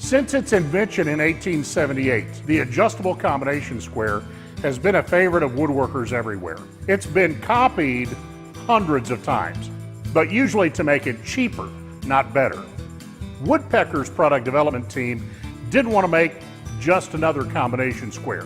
Since its invention in 1878, the adjustable combination square has been a favorite of woodworkers everywhere. It's been copied hundreds of times, but usually to make it cheaper, not better. Woodpecker's product development team didn't want to make just another combination square.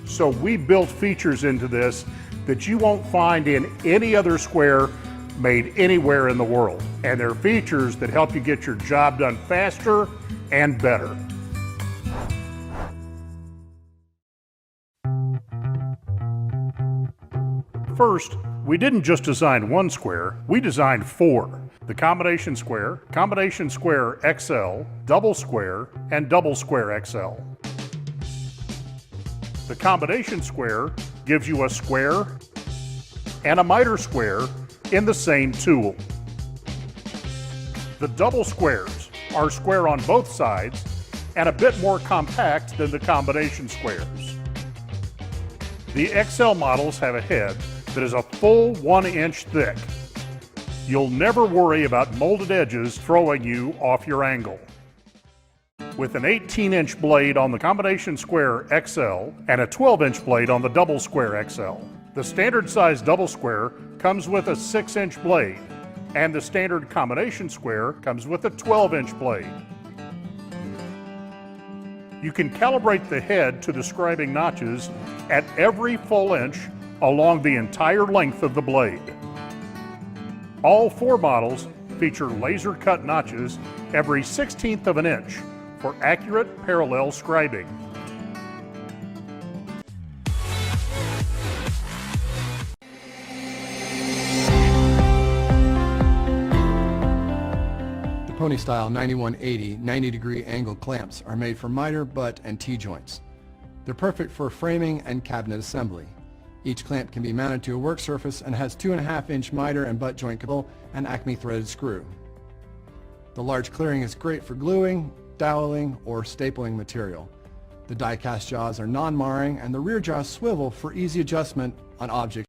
So we built features into this that you won't find in any other square made anywhere in the world. And they're features that help you get your job done faster and better. First, we didn't just design one square, we designed four. The combination square XL, double square, and double square XL. The combination square gives you a square and a miter square in the same tool. The double squares are square on both sides and a bit more compact than the combination squares. The XL models have a head that is a full 1 inch thick. You'll never worry about molded edges throwing you off your angle. With an 18-inch blade on the combination square XL and a 12-inch blade on the double square XL. The standard size double square comes with a 6-inch blade, and the standard combination square comes with a 12-inch blade. You can calibrate the head to the scribing notches at every full inch along the entire length of the blade. All four models feature laser cut notches every 1/16 of an inch for accurate parallel scribing. The Pony Style 9180 90-degree angle clamps are made for miter, butt, and T-joints. They're perfect for framing and cabinet assembly. Each clamp can be mounted to a work surface and has 2.5-inch miter and butt joint cable and Acme threaded screw. The large clearing is great for gluing, doweling, or stapling material. The die-cast jaws are non-marring and the rear jaws swivel for easy adjustment on objects.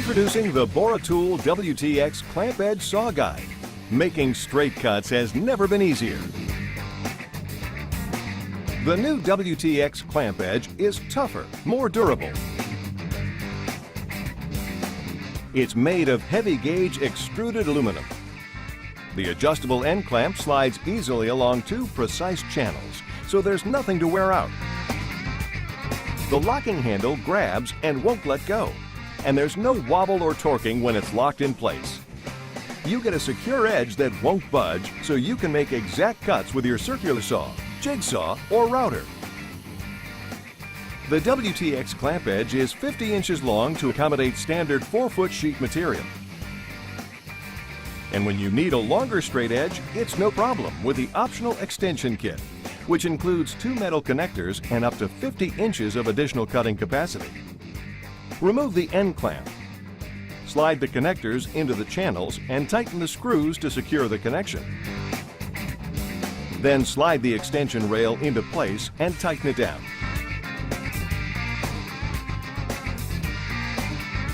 Introducing the Boratool WTX Clamp Edge Saw Guide. Making straight cuts has never been easier. The new WTX Clamp Edge is tougher, more durable. It's made of heavy gauge extruded aluminum. The adjustable end clamp slides easily along two precise channels, so there's nothing to wear out. The locking handle grabs and won't let go, and there's no wobble or torquing when it's locked in place. You get a secure edge that won't budge, so you can make exact cuts with your circular saw, jigsaw, or router. The WTX Clamp Edge is 50 inches long to accommodate standard 4-foot sheet material. And when you need a longer straight edge, it's no problem with the optional extension kit, which includes 2 metal connectors and up to 50 inches of additional cutting capacity. Remove the end clamp. Slide the connectors into the channels and tighten the screws to secure the connection. Then slide the extension rail into place and tighten it down.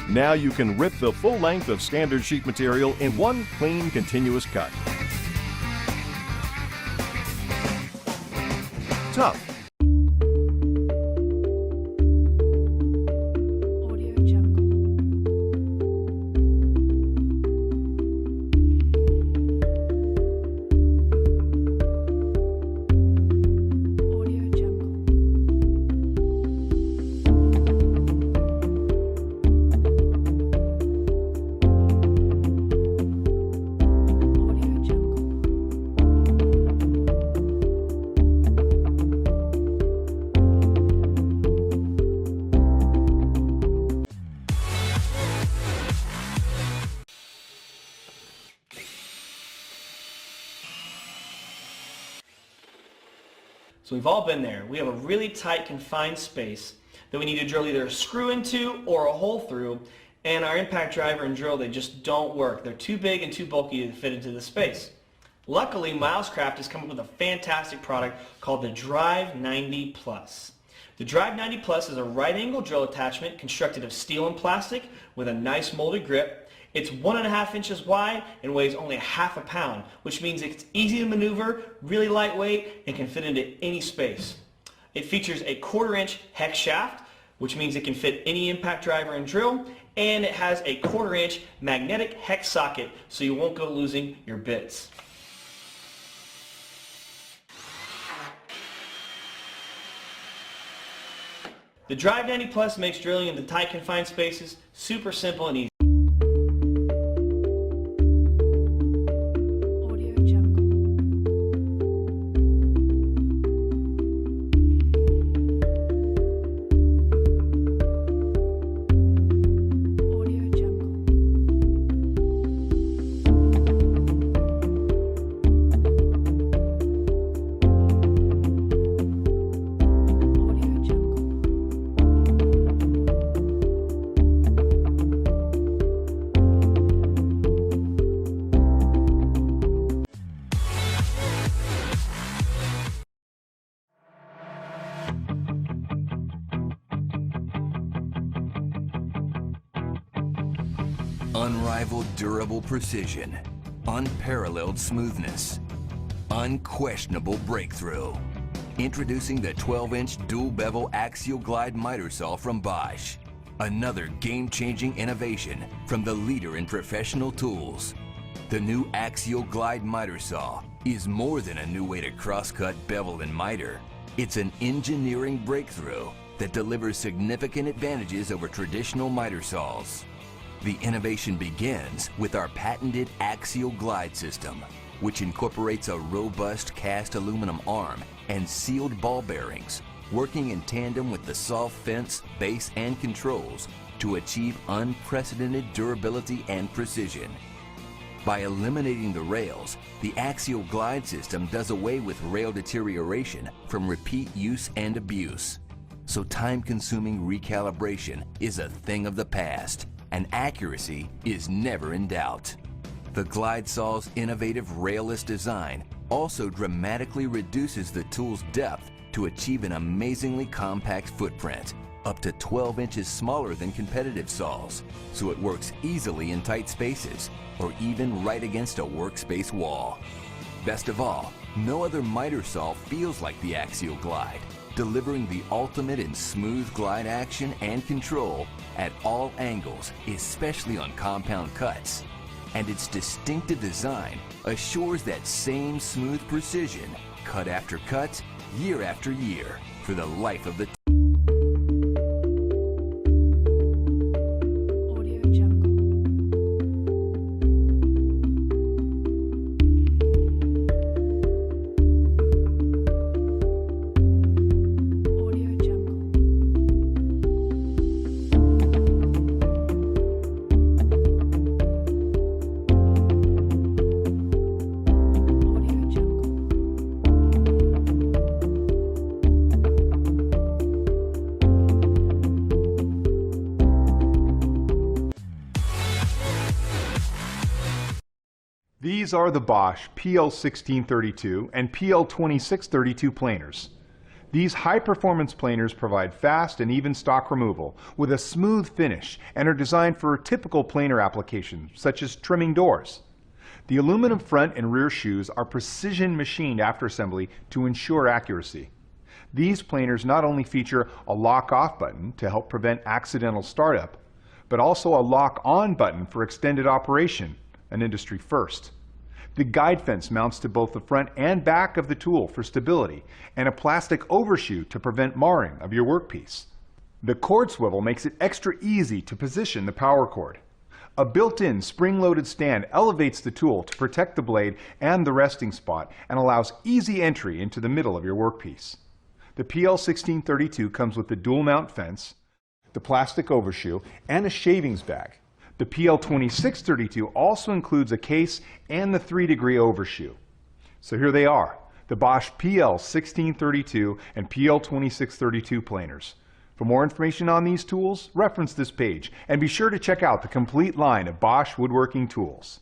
Now you can rip the full length of standard sheet material in one clean, continuous cut. Tough. So we've all been there. We have a really tight, confined space that we need to drill either a screw into or a hole through, and our impact driver and drill, they just don't work. They're too big and too bulky to fit into the space. Luckily, Milescraft has come up with a fantastic product called the Drive 90 Plus. The Drive 90 Plus is a right-angle drill attachment constructed of steel and plastic with a nice molded grip. It's 1.5 inches wide and weighs only ½ pound, which means it's easy to maneuver, really lightweight, and can fit into any space. It features a 1/4 inch hex shaft, which means it can fit any impact driver and drill, and it has a 1/4 inch magnetic hex socket, so you won't go losing your bits. The Drive 90 Plus makes drilling into tight, confined spaces super simple and easy. Unrivaled durable precision, unparalleled smoothness, unquestionable breakthrough. Introducing the 12-inch dual-bevel axial glide miter saw from Bosch. Another game-changing innovation from the leader in professional tools. The new axial glide miter saw is more than a new way to cross-cut bevel and miter. It's an engineering breakthrough that delivers significant advantages over traditional miter saws. The innovation begins with our patented axial glide system, which incorporates a robust cast aluminum arm and sealed ball bearings, working in tandem with the soft fence, base, and controls to achieve unprecedented durability and precision. By eliminating the rails, the axial glide system does away with rail deterioration from repeat use and abuse. So time-consuming recalibration is a thing of the past, and accuracy is never in doubt. The glide saw's innovative railless design also dramatically reduces the tool's depth to achieve an amazingly compact footprint, up to 12 inches smaller than competitive saws, so it works easily in tight spaces or even right against a workspace wall. Best of all, no other miter saw feels like the Axial Glide, delivering the ultimate in smooth glide action and control at all angles, especially on compound cuts. And its distinctive design assures that same smooth precision, cut after cut, year after year, for the life of the These are the Bosch PL1632 and PL2632 planers. These high-performance planers provide fast and even stock removal with a smooth finish and are designed for typical planer applications such as trimming doors. The aluminum front and rear shoes are precision machined after assembly to ensure accuracy. These planers not only feature a lock-off button to help prevent accidental startup, but also a lock-on button for extended operation, an industry first. The guide fence mounts to both the front and back of the tool for stability, and a plastic overshoe to prevent marring of your workpiece. The cord swivel makes it extra easy to position the power cord. A built-in spring-loaded stand elevates the tool to protect the blade and the resting spot and allows easy entry into the middle of your workpiece. The PL1632 comes with the dual mount fence, the plastic overshoe, and a shavings bag. The PL2632 also includes a case and the 3-degree overshoe. So here they are, the Bosch PL1632 and PL2632 planers. For more information on these tools, reference this page and be sure to check out the complete line of Bosch woodworking tools.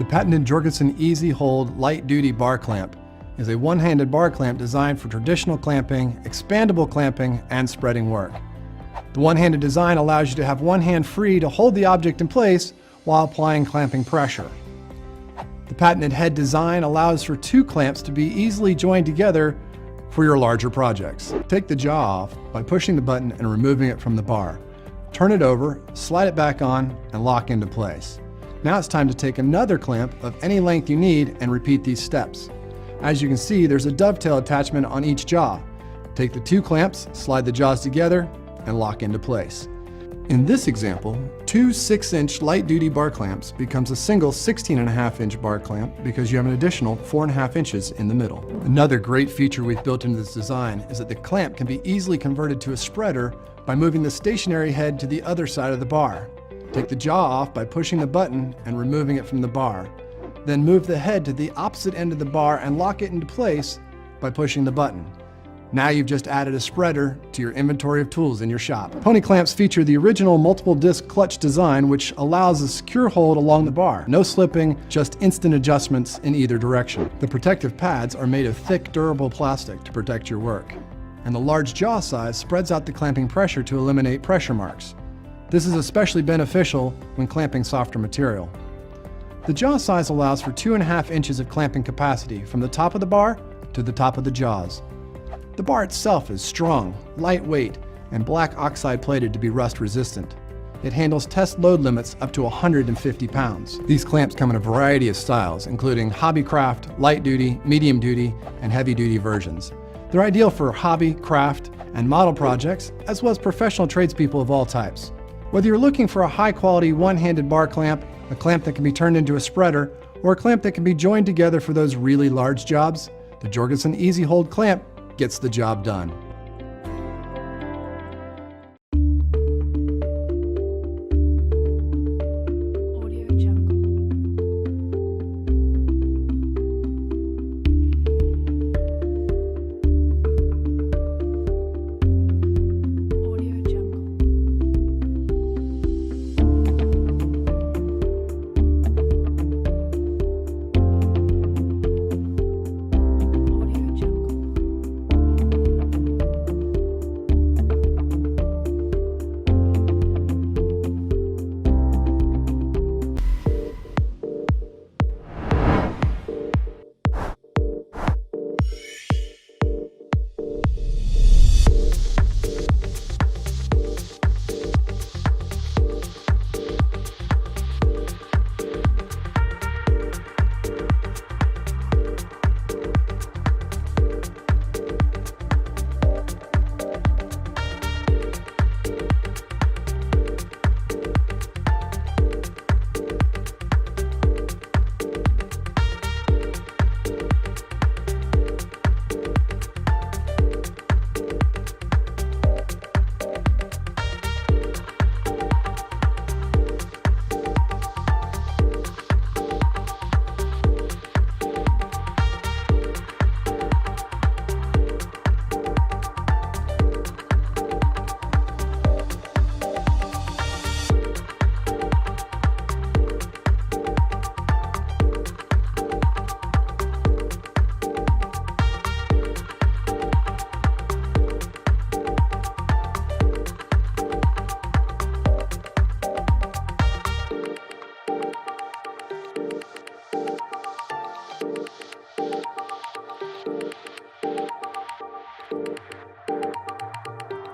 The patented Jorgensen Easy Hold Light Duty Bar Clamp is a one-handed bar clamp designed for traditional clamping, expandable clamping, and spreading work. The one-handed design allows you to have one hand free to hold the object in place while applying clamping pressure. The patented head design allows for two clamps to be easily joined together for your larger projects. Take the jaw off by pushing the button and removing it from the bar. Turn it over, slide it back on, and lock into place. Now it's time to take another clamp of any length you need and repeat these steps. As you can see, there's a dovetail attachment on each jaw. Take the two clamps, slide the jaws together, and lock into place. In this example, two 6-inch light-duty bar clamps becomes a single 16.5-inch bar clamp because you have an additional 4.5 inches in the middle. Another great feature we've built into this design is that the clamp can be easily converted to a spreader by moving the stationary head to the other side of the bar. Take the jaw off by pushing the button and removing it from the bar. Then move the head to the opposite end of the bar and lock it into place by pushing the button. Now you've just added a spreader to your inventory of tools in your shop. Pony clamps feature the original multiple disc clutch design, which allows a secure hold along the bar. No slipping, just instant adjustments in either direction. The protective pads are made of thick, durable plastic to protect your work. And the large jaw size spreads out the clamping pressure to eliminate pressure marks. This is especially beneficial when clamping softer material. The jaw size allows for 2.5 inches of clamping capacity from the top of the bar to the top of the jaws. The bar itself is strong, lightweight, and black oxide plated to be rust resistant. It handles test load limits up to 150 pounds. These clamps come in a variety of styles, including hobbycraft, light duty, medium duty, and heavy duty versions. They're ideal for hobby, craft, and model projects, as well as professional tradespeople of all types. Whether you're looking for a high-quality one-handed bar clamp, a clamp that can be turned into a spreader, or a clamp that can be joined together for those really large jobs, the Jorgensen Easy Hold clamp gets the job done.